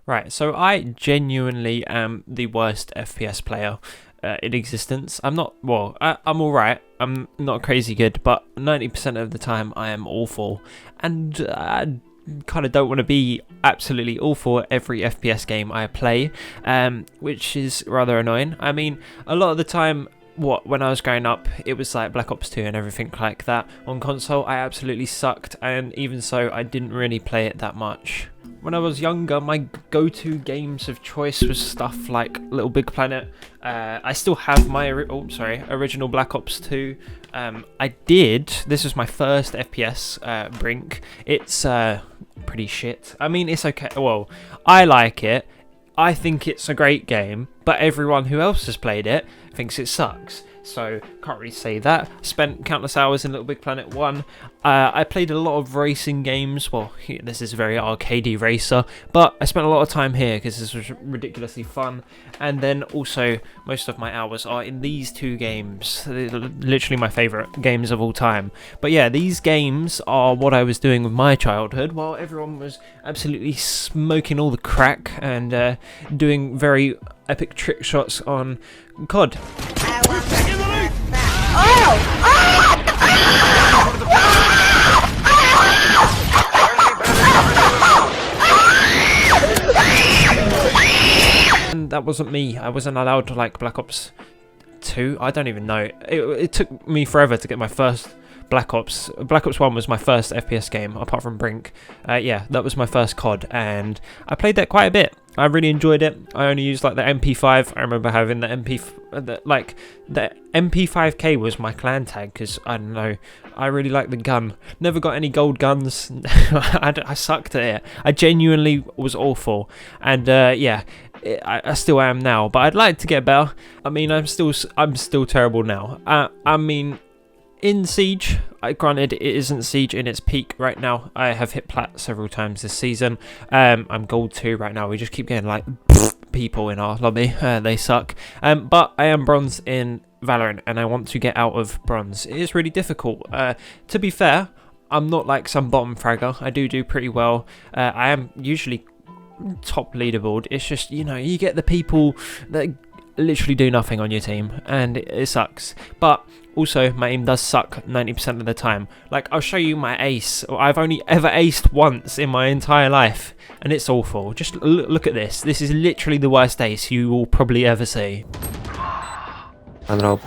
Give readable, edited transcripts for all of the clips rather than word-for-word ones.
Right, so I genuinely am the worst FPS player in existence. I'm not, well, I'm alright. I'm not crazy good, but 90% of the time I am awful. And I kind of don't want to be absolutely awful at every FPS game I play, which is rather annoying. I mean, a lot of the time, when I was growing up, it was like Black Ops 2 and everything like that. On console, I absolutely sucked, and even so, I didn't really play it that much. When I was younger, my go-to games of choice was stuff like Little Big Planet. I still have my original Black Ops 2. This was my first FPS Brink. It's pretty shit. I mean, it's okay. Well, I like it. I think it's a great game, but everyone who else has played it thinks it sucks. So, can't really say that. Spent countless hours in Little Big Planet 1. I played a lot of racing games. Well, this is a very arcadey racer, but I spent a lot of time here because this was ridiculously fun. And then also, most of my hours are in these two games. They're literally my favourite games of all time. But yeah, these games are what I was doing with my childhood, while everyone was absolutely smoking all the crack and doing very epic trick shots on COD. And that wasn't me. I wasn't allowed to like Black Ops 2. I don't even know. It took me forever to get my first Black Ops. Black Ops 1 was my first FPS game, apart from Brink. Yeah, that was my first COD, and I played that quite a bit. I really enjoyed it. I only used like the MP5. I remember having the the MP5K was my clan tag because I don't know. I really liked the gun. Never got any gold guns. I sucked at it. I genuinely was awful, and yeah, I still am now. But I'd like to get better. I mean, I'm still terrible now. I mean, in Siege, granted it isn't Siege in its peak right now. I have hit plat several times this season. I'm gold 2 right now. We just keep getting like people in our lobby. They suck. But I am bronze in Valorant, and I want to get out of bronze. It is really difficult. To be fair, I'm not like some bottom fragger. I do pretty well. I am usually top leaderboard. It's just, you know, you get the people that literally do nothing on your team, and it sucks. But also, my aim does suck 90% of the time. Like, I'll show you my ace. I've only ever aced once in my entire life, and it's awful. Just look at this. This is literally the worst ace you will probably ever see. Unroll.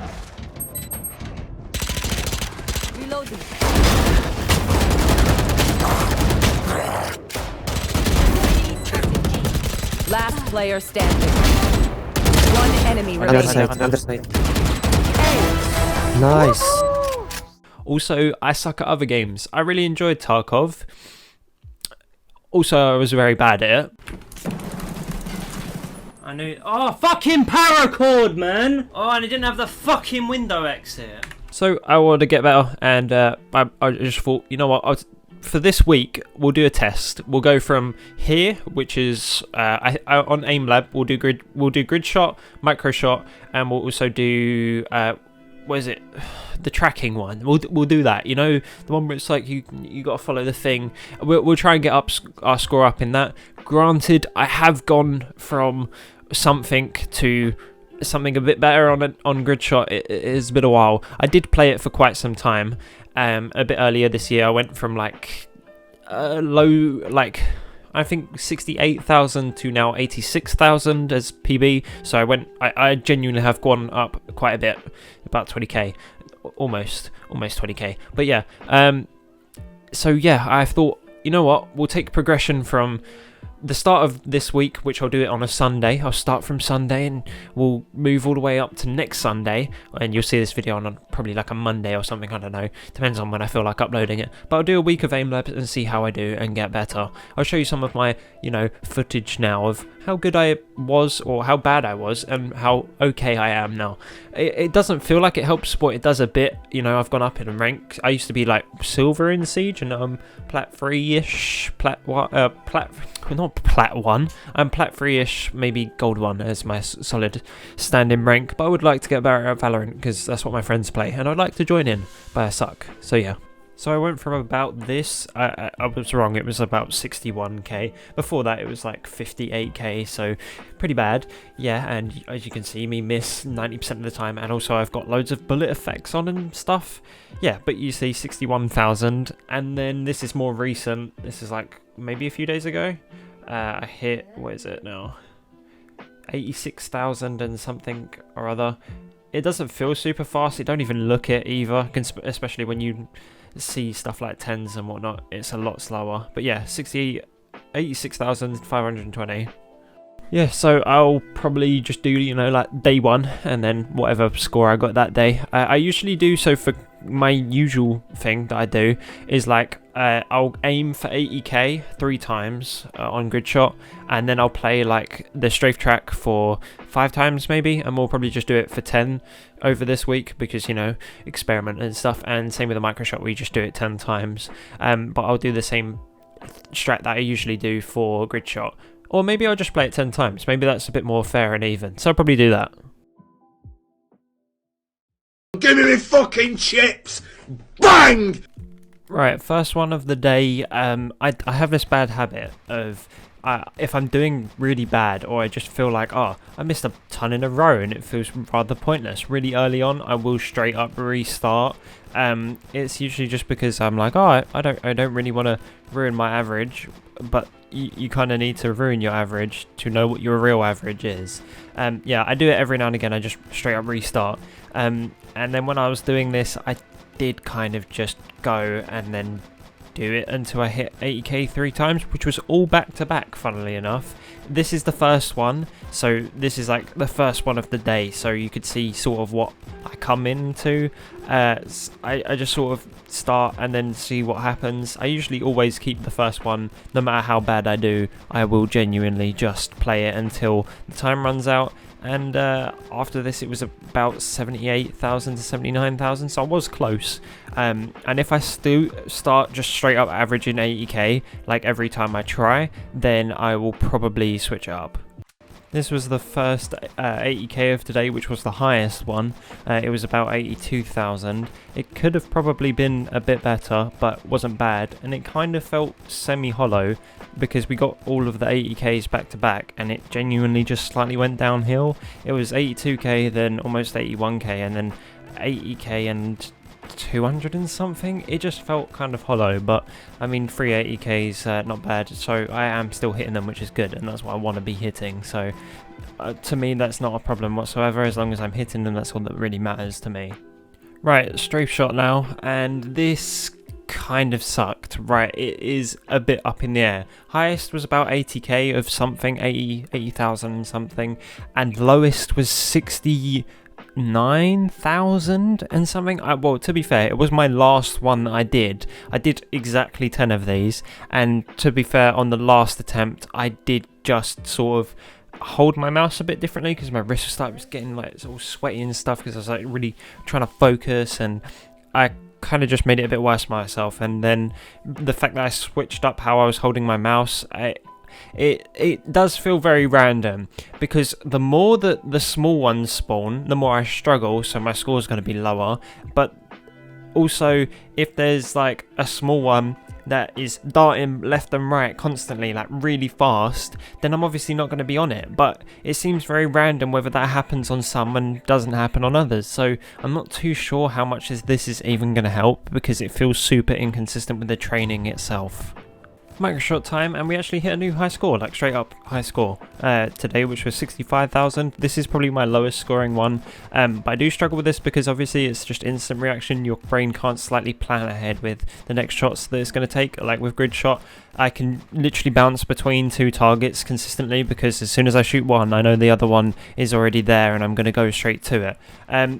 Reloading. Last player standing. One enemy remaining. Other side. Nice. Also, I suck at other games. I really enjoyed Tarkov. Also, I was very bad at it. I knew. Oh, fucking paracord, man! Oh, and I didn't have the fucking window exit. So I wanted to get better, and I just thought, you know what? For this week, we'll do a test. We'll go from here, which is on AimLab. We'll do grid shot, micro shot, and we'll also do what is it? The tracking one. We'll do that. You know, the one where it's like you got to follow the thing. We'll try and get our score up in that. Granted, I have gone from something to something a bit better on grid shot. It has been a while. I did play it for quite some time. A bit earlier this year, I went from like low, like I think 68,000 to now 86,000 as PB. So I genuinely have gone up quite a bit, about 20k, almost 20k. But yeah, so yeah, I thought, you know what, we'll take progression from the start of this week, which I'll do it on a Sunday. I'll start from Sunday and we'll move all the way up to next Sunday, and you'll see this video on probably like a Monday or something, I don't know, depends on when I feel like uploading it. But I'll do a week of AimLab and see how I do and get better. I'll show you some of my, you know, footage now of how good I was or how bad I was and how okay I am now. It doesn't feel like it helps, but it does a bit. You know, I've gone up in rank. I used to be like silver in Siege, and I'm plat 3-ish, not plat 1. I'm plat 3-ish, maybe gold 1 as my solid standing rank. But I would like to get better at Valorant because that's what my friends play, and I'd like to join in, but I suck. So yeah. So I went from about this, I was wrong, it was about 61k. Before that it was like 58k, so pretty bad. Yeah, and as you can see, me miss 90% of the time, and also I've got loads of bullet effects on and stuff. Yeah, but you see 61,000, and then this is more recent. This is like maybe a few days ago. I hit, what is it now? 86,000 and something or other. It doesn't feel super fast, it don't even look it either, especially when you see stuff like 10s and whatnot, it's a lot slower. But yeah, 86,520. Yeah, so I'll probably just do, you know, like day one and then whatever score I got that day. I usually do, so for my usual thing that I do is like I'll aim for 80k 3 times on grid shot, and then I'll play like the strafe track for 5 times maybe, and we'll probably just do it for 10 over this week because, you know, experiment and stuff. And same with the micro shot, we just do it 10 times. But I'll do the same strat that I usually do for grid shot. Or maybe I'll just play it 10 times. Maybe that's a bit more fair and even. So I'll probably do that. Give me fucking chips! Bang! Right, first one of the day. I have this bad habit of if I'm doing really bad, or I just feel like, oh, I missed a ton in a row and it feels rather pointless. Really early on, I will straight up restart. It's usually just because I'm like, oh, I don't really want to ruin my average, but you kind of need to ruin your average to know what your real average is. Yeah, I do it every now and again. I just straight up restart. And then when I was doing this, I did kind of just go and then do it until I hit 80k 3 times, which was all back to back, funnily enough. This is the first one, so this is like the first one of the day, so you could see sort of what I come into. I just sort of start and then see what happens. I usually always keep the first one, no matter how bad I do. I will genuinely just play it until the time runs out. And after this, it was about 78,000 to 79,000, so I was close. And if I start just straight up averaging 80k, like every time I try, then I will probably switch it up. This was the first 80k of today, which was the highest one. It was about 82,000. It could have probably been a bit better, but wasn't bad. And it kind of felt semi-hollow because we got all of the 80ks back to back, and it genuinely just slightly went downhill. It was 82k, then almost 81k, and then 80k and 200 and something. It just felt kind of hollow, but I mean 380k's not bad, so I am still hitting them, which is good, and that's what I want to be hitting. So to me that's not a problem whatsoever. As long as I'm hitting them, that's all that really matters to me. Right, strafe shot now, and this kind of sucked. Right, it is a bit up in the air. Highest was about 80k of something, 80,000 something, and lowest was 69,000 and something. Well, to be fair, it was my last one that I did exactly 10 of these, and to be fair, on the last attempt I did just sort of hold my mouse a bit differently because my wrist was getting like it's all sweaty and stuff because I was like really trying to focus, and I kind of just made it a bit worse myself. And then the fact that I switched up how I was holding my mouse, it does feel very random, because the more that the small ones spawn, the more I struggle, so my score is going to be lower. But also, if there's like a small one that is darting left and right constantly, like really fast, then I'm obviously not going to be on it. But it seems very random whether that happens on some and doesn't happen on others, so I'm not too sure how much this is even going to help, because it feels super inconsistent with the training itself. Micro shot time, and we actually hit a new high score, like straight up high score today, which was 65,000. This is probably my lowest scoring one, but I do struggle with this because obviously it's just instant reaction. Your brain can't slightly plan ahead with the next shots that it's going to take. Like with grid shot, I can literally bounce between 2 targets consistently, because as soon as I shoot one, I know the other one is already there and I'm going to go straight to it.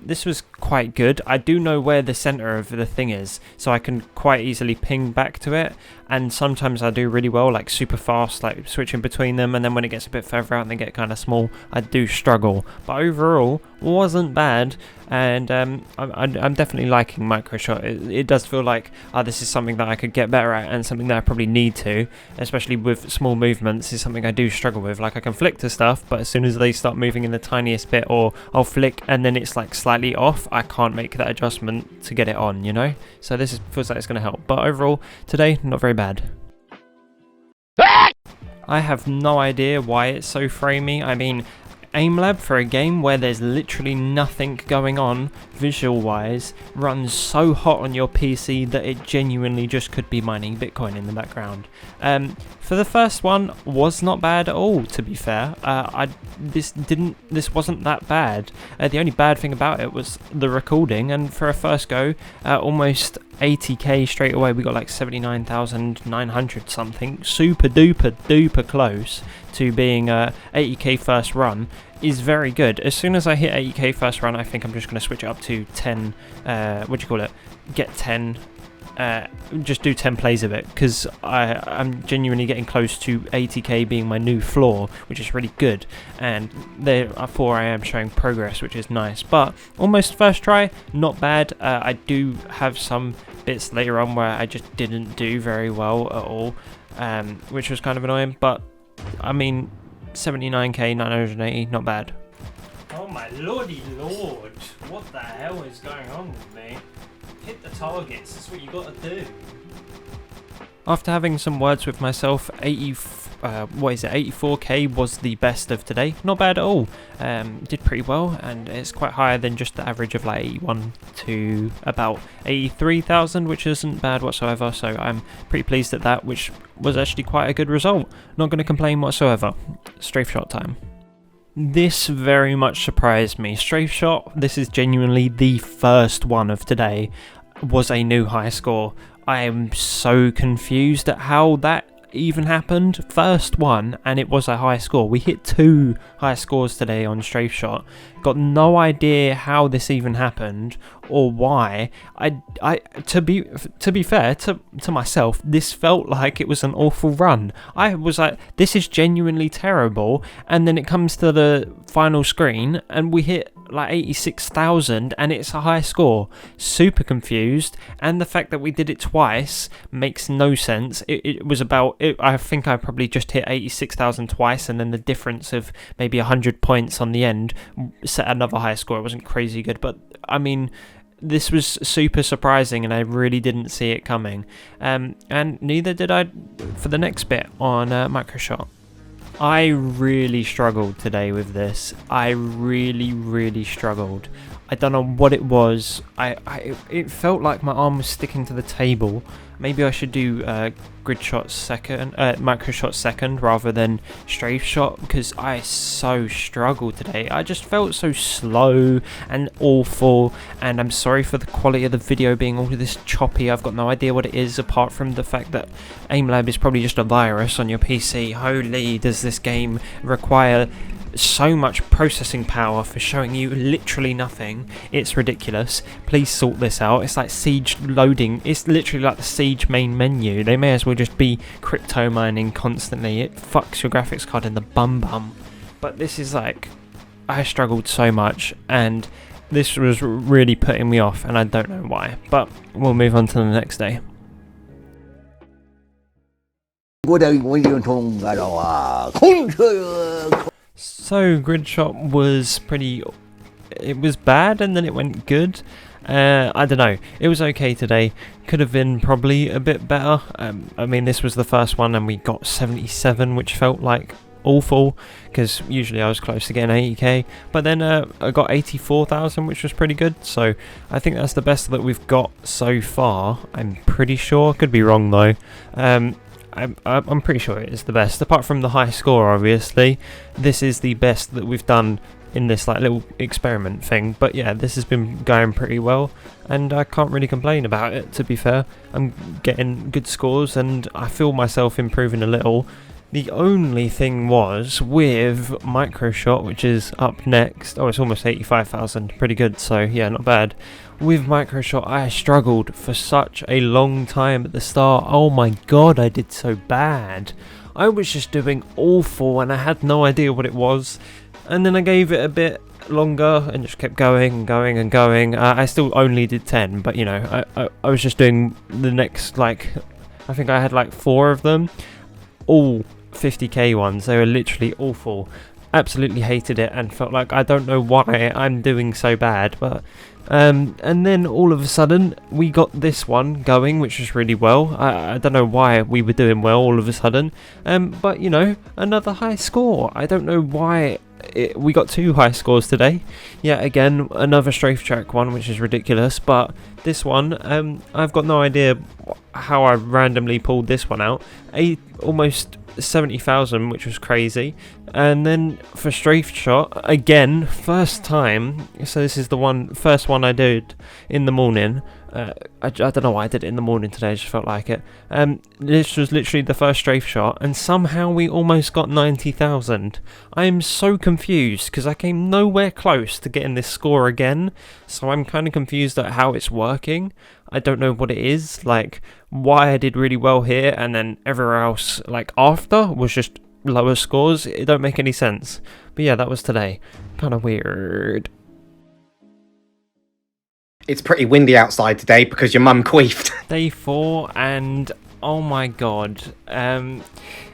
This was quite good. I do know where the center of the thing is, so I can quite easily ping back to it, and sometimes I do really well, like super fast, like switching between them, and then when it gets a bit further out and they get kind of small, I do struggle. But overall, wasn't bad, and I'm definitely liking Microshot. It does feel like this is something that I could get better at, and something that I probably need to, especially with small movements, is something I do struggle with. Like, I can flick to stuff, but as soon as they start moving in the tiniest bit, or I'll flick and then it's like slightly off, I can't make that adjustment to get it on, you know? So feels like it's going to help. But overall, today, not very bad. I have no idea why it's so framey. I mean, AimLab, for a game where there's literally nothing going on visual wise, runs so hot on your PC that it genuinely just could be mining Bitcoin in the background. For the first one, was not bad at all, to be fair. This wasn't that bad. The only bad thing about it was the recording, and for a first go, almost 80k straight away. We got like 79,900 something, super duper close to being 80k first run. Is very good. As soon as I hit 80k first run, I think I'm just going to switch it up to 10, get 10, just do 10 plays of it, because I'm genuinely getting close to 80k being my new floor, which is really good, and therefore I am showing progress, which is nice. But almost first try, not bad. I do have some bits later on where I just didn't do very well at all, which was kind of annoying, but I mean, 79k 980, not bad. Oh my lordy lord, what the hell is going on with me? Hit the targets, that's what you gotta do. After having some words with myself, 84k was the best of today. Not bad at all. Did pretty well, and it's quite higher than just the average of like 81 to about 83,000, which isn't bad whatsoever. So I'm pretty pleased at that, which was actually quite a good result. Not going to complain whatsoever. Strafe shot time. This very much surprised me. Strafe shot, this is genuinely the first one of today, was a new high score. I am so confused at how that even happened. First one, and it was a high score. We hit 2 high scores today on Strafe Shot. Got no idea how this even happened or why. To be fair to myself, this felt like it was an awful run. I was like, this is genuinely terrible, and then it comes to the final screen and we hit like 86,000 and it's a high score. Super confused, and the fact that we did it twice makes no sense. It was about, I think I probably just hit 86,000 twice, and then the difference of maybe 100 points on the end set another high score. It wasn't crazy good, but I mean, this was super surprising and I really didn't see it coming, and neither did I for the next bit on Microshot. I really struggled today with this. I really struggled. I don't know what it was. It felt like my arm was sticking to the table. Maybe I should do Microshot second rather than Strafe Shot, because I so struggled today. I just felt so slow and awful, and I'm sorry for the quality of the video being all this choppy. I've got no idea what it is, apart from the fact that AimLab is probably just a virus on your PC. Holy, does this game require so much processing power for showing you literally nothing. It's ridiculous. Please sort this out. It's like Siege loading. It's literally like the Siege main menu. They may as well just be crypto mining constantly. It fucks your graphics card in the bum. But this is like, I struggled so much, and this was really putting me off, and I don't know why. But we'll move on to the next day. So Gridshot was it was bad and then it went good. I don't know, it was okay today. Could have been probably a bit better. I mean, this was the first one and we got 77, which felt like awful, because usually I was close to getting 80k, but then I got 84,000, which was pretty good. So I think that's the best that we've got so far. I'm pretty sure, could be wrong though. I'm pretty sure it is the best, apart from the high score. Obviously this is the best that we've done in this like little experiment thing. But yeah, this has been going pretty well and I can't really complain about it, to be fair. I'm getting good scores and I feel myself improving a little. The only thing was with Microshot, which is up next. Oh, it's almost 85,000. Pretty good. So yeah, not bad. With Microshot, I struggled for such a long time at the start. Oh my god, I did so bad. I was just doing awful and I had no idea what it was. And then I gave it a bit longer and just kept going and going and going. I still only did 10, but you know, I was just doing the next, like, I think I had like 4 of them, all 50k ones. They were literally awful. Absolutely hated it and felt like I don't know why I'm doing so bad, but and then all of a sudden we got this one going, which was really well. I don't know why we were doing well all of a sudden, but you know, another high score. I don't know why we got 2 high scores today. Yeah, again, another strafe track one, which is ridiculous, but this one, I've got no idea how I randomly pulled this one out. Almost 70,000, which was crazy. And then for strafe shot, again, first time, so this is the first one I did in the morning. I don't know why I did it in the morning today, I just felt like it. This was literally the first strafe shot, and somehow we almost got 90,000. I am so confused, because I came nowhere close to getting this score again, so I'm kind of confused at how it's working. I don't know what it is, like, why I did really well here, and then everywhere else, like, after, was just lower scores. It don't make any sense. But yeah, that was today. Kind of weird. It's pretty windy outside today because your mum queefed. Day 4, and oh my god,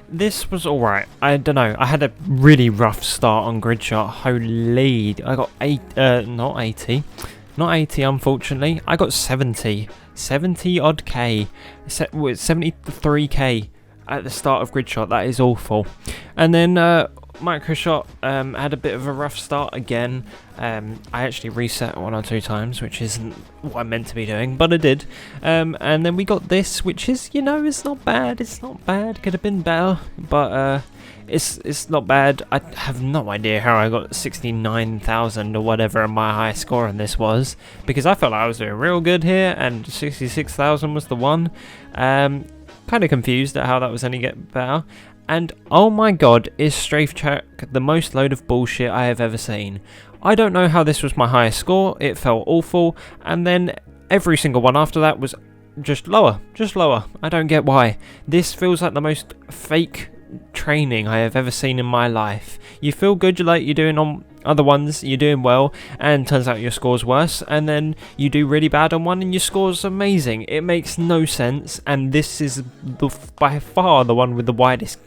this was alright. I don't know, I had a really rough start on grid shot. Holy, I got not 80 unfortunately, I got 70 odd k, 73k at the start of grid shot. That is awful. And then micro shot had a bit of a rough start again. I actually reset 1 or 2 times, which isn't what I meant to be doing, but I did. And then we got this, which is, you know, it's not bad. Could have been better, but it's not bad. I have no idea how I got 69,000 or whatever my high score on this was, because I felt like I was doing real good here, and 66,000 was the one. Kind of confused at how that was any get better. And oh my god, is strafe track the most load of bullshit I have ever seen. I don't know how this was my highest score. It felt awful, and then every single one after that was just lower. I don't get why. This feels like the most fake training I have ever seen in my life. You feel good, like you're doing on other ones, you're doing well, and turns out your score's worse, and then you do really bad on one and your score's amazing. It makes no sense, and this is by far the one with the widest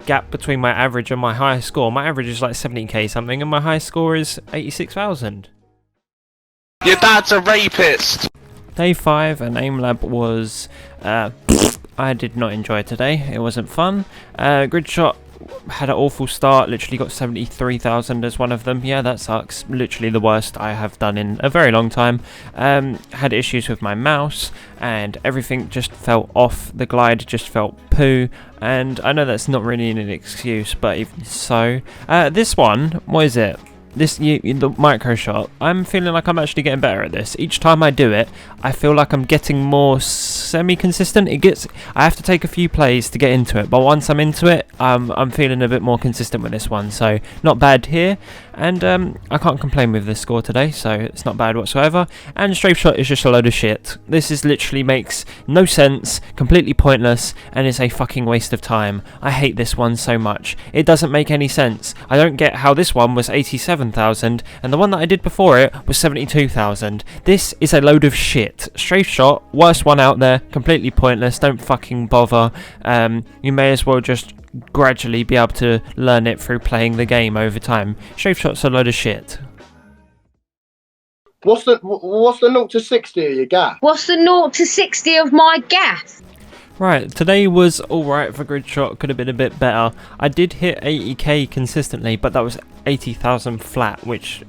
gap between my average and my highest score. My average is like 17k something, and my highest score is 86,000. Your dad's a rapist! Day 5, and AimLab was I did not enjoy today. It wasn't fun. Grid shot had an awful start. Literally got 73,000 as one of them. Yeah, that sucks. Literally the worst I have done in a very long time. Had issues with my mouse, and everything just felt off. The glide just felt poo. And I know that's not really an excuse, but even so, this one, what is it? The micro shot, I'm feeling like I'm actually getting better at this. Each time I do it, I feel like I'm getting more semi-consistent. I have to take a few plays to get into it, but once I'm into it, I'm feeling a bit more consistent with this one. So not bad here, and I can't complain with this score today, so it's not bad whatsoever. And strafe shot is just a load of shit. This is literally makes no sense, completely pointless, and is a fucking waste of time. I hate this one so much. It doesn't make any sense. I don't get how this one was 87,000 and the one that I did before it was 72,000. This is a load of shit. Strafe shot, worst one out there, completely pointless. Don't fucking bother. You may as well just gradually be able to learn it through playing the game over time. Strafe shot's a load of shit. What's the 0 to 60 of your gaff? What's the 0 to 60 of my gaff? Right, today was alright for grid shot, could have been a bit better. I did hit 80k consistently, but that was 80,000 flat, which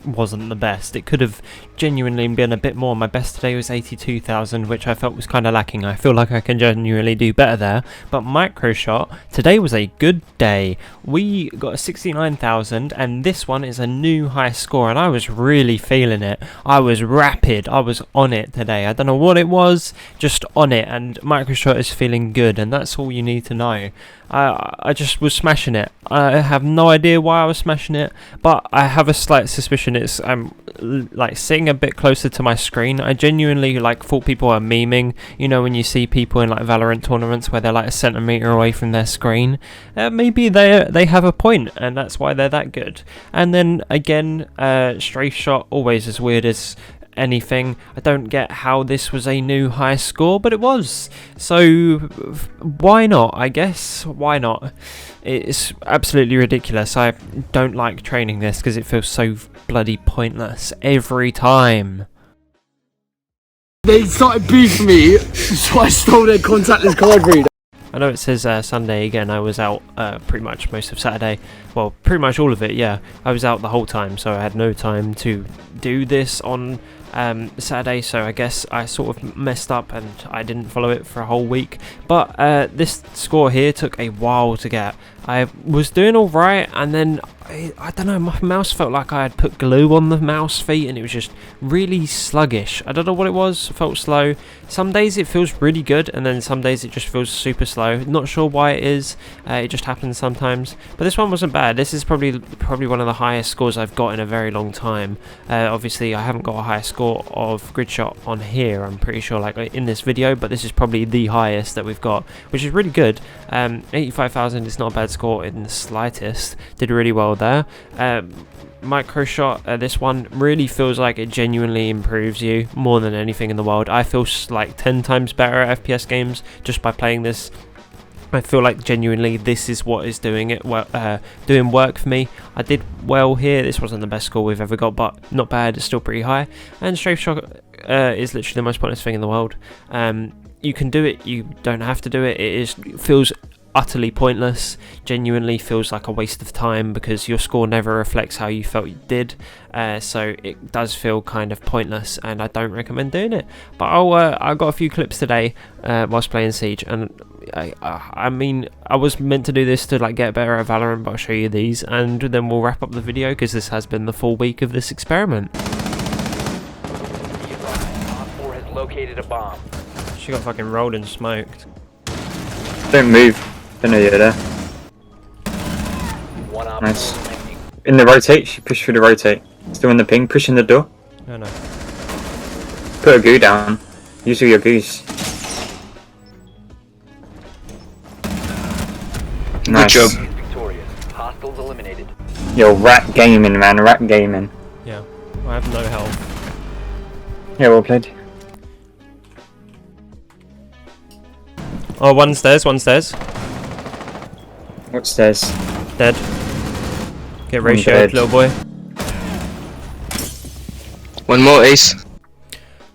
wasn't the best. It could have genuinely been a bit more. My best today was 82,000, which I felt was kind of lacking. I feel like I can genuinely do better there. But micro shot, today was a good day. We got a 69,000, and this one is a new high score, and I was really feeling it. I was rapid. I was on it today. I don't know what it was, just on it, and micro shot is feeling good, and that's all you need to know. I just was smashing it. I have no idea why I was smashing it, but I have a slight suspicion I'm like sitting a bit closer to my screen. I genuinely like thought people are memeing. You know, when you see people in like Valorant tournaments where they're like a centimeter away from their screen, maybe they have a point, and that's why they're that good. And then again, strafe shot, always as weird as anything. I don't get how this was a new high score, but it was. So why not? I guess why not? It's absolutely ridiculous. I don't like training this because it feels so bloody pointless every time. They started beefing me, so I stole their contactless card reader. I know it says Sunday again. I was out pretty much most of Saturday. Well, pretty much all of it, yeah. I was out the whole time, so I had no time to do this on Saturday, so I guess I sort of messed up and I didn't follow it for a whole week. But this score here took a while to get. I was doing alright, and then I don't know, my mouse felt like I had put glue on the mouse feet and it was just really sluggish. I don't know what it was, it felt slow. Some days it feels really good, and then some days it just feels super slow. Not sure why it is, it just happens sometimes. But this one wasn't bad. This is probably one of the highest scores I've got in a very long time. Obviously I haven't got a high score of grid shot on here, I'm pretty sure, like in this video, but this is probably the highest that we've got, which is really good. 85,000 is not a bad score in the slightest. Did really well there. Micro shot, this one really feels like it genuinely improves you more than anything in the world. I feel like 10 times better at FPS games just by playing this. I feel like genuinely this is what is doing it well, doing work for me. I did well here. This wasn't the best score we've ever got, but not bad. It's still pretty high. And strafe shot is literally the most pointless thing in the world. You can do it, you don't have to do it. It feels utterly pointless, genuinely feels like a waste of time because your score never reflects how you felt you did, so it does feel kind of pointless, and I don't recommend doing it. But I got a few clips today whilst playing Siege, and I mean, I was meant to do this to like get better at Valorant, but I'll show you these and then we'll wrap up the video because this has been the full week of this experiment. Located a bomb. She got fucking rolled and smoked. Don't move. I know you're there. Nice. In the rotate, she pushed through the rotate. Still in the ping, pushing the door. Oh no. Put a goo down. Use all your goose. Nice. Good job. Victorious. Hostiles eliminated. Yo, rat gaming, man. Rat gaming. Yeah. I have no health. Yeah, well played. Oh, one stairs, one stairs. Upstairs. Dead. Get ratioed, little boy. One more, Ace.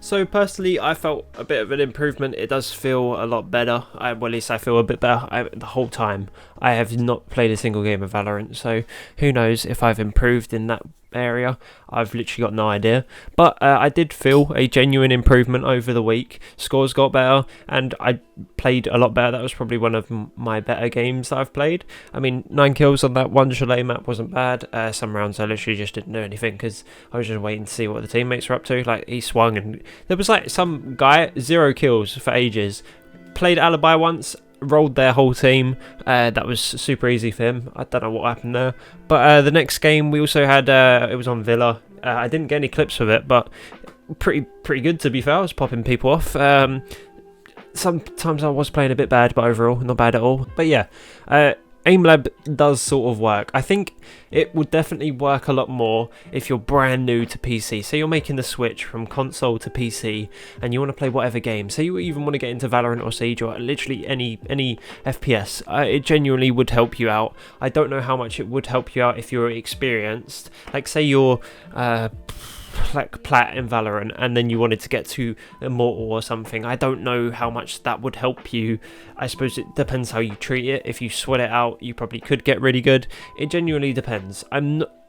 So personally, I felt a bit of an improvement. It does feel a lot better. Well, at least I feel a bit better. The whole time I have not played a single game of Valorant, so who knows if I've improved in that area. I've literally got no idea, but I did feel a genuine improvement over the week. Scores got better and I played a lot better. That was probably one of my better games that I've played. I mean, 9 kills on that one chalet map wasn't bad. Some rounds I literally just didn't do anything because I was just waiting to see what the teammates were up to. Like, he swung and there was like some guy, 0 kills for ages, played Alibi once, rolled their whole team. That was super easy for him. I don't know what happened there, but the next game we also had, it was on Villa. I didn't get any clips of it, but pretty good to be fair. I was popping people off. Sometimes I was playing a bit bad, but overall not bad at all. But yeah, AimLab does sort of work. I think it would definitely work a lot more if you're brand new to PC. So you're making the switch from console to PC and you want to play whatever game. Say you even want to get into Valorant or Siege or literally any FPS. It genuinely would help you out. I don't know how much it would help you out if you're experienced. Like say you're like plat in Valorant and then you wanted to get to Immortal or something. I don't know how much that would help you. I suppose it depends how you treat it. If you sweat it out, you probably could get really good. It genuinely depends.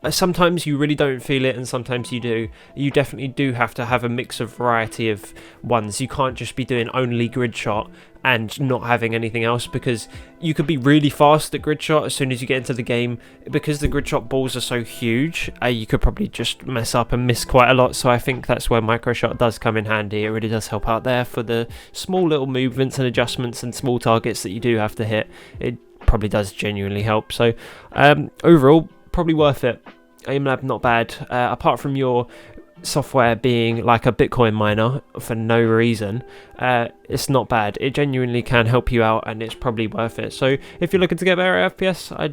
Sometimes you really don't feel it and sometimes you do. You definitely do have to have a mix of variety of ones. You can't just be doing only grid shot and not having anything else, because you could be really fast at grid shot as soon as you get into the game. Because the grid shot balls are so huge, you could probably just mess up and miss quite a lot. So I think that's where micro shot does come in handy. It really does help out there for the small little movements and adjustments and small targets that you do have to hit. probably does genuinely help. So overall, probably worth it. AimLab, not bad. Apart from your software being like a Bitcoin miner for no reason, it's not bad. It genuinely can help you out, and it's probably worth it. So if you're looking to get better at FPS, I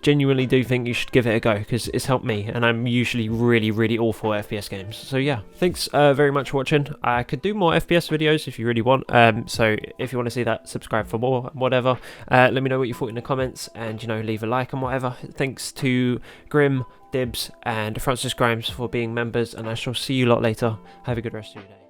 genuinely do think you should give it a go, because it's helped me, and I'm usually really awful at FPS games. So yeah, thanks very much for watching. I could do more FPS videos if you really want, so if you want to see that, subscribe for more, whatever. Let me know what you thought in the comments, and you know, leave a like and whatever. Thanks to Grim, Dibs and Francis Grimes for being members, and I shall see you lot later. Have a good rest of your day.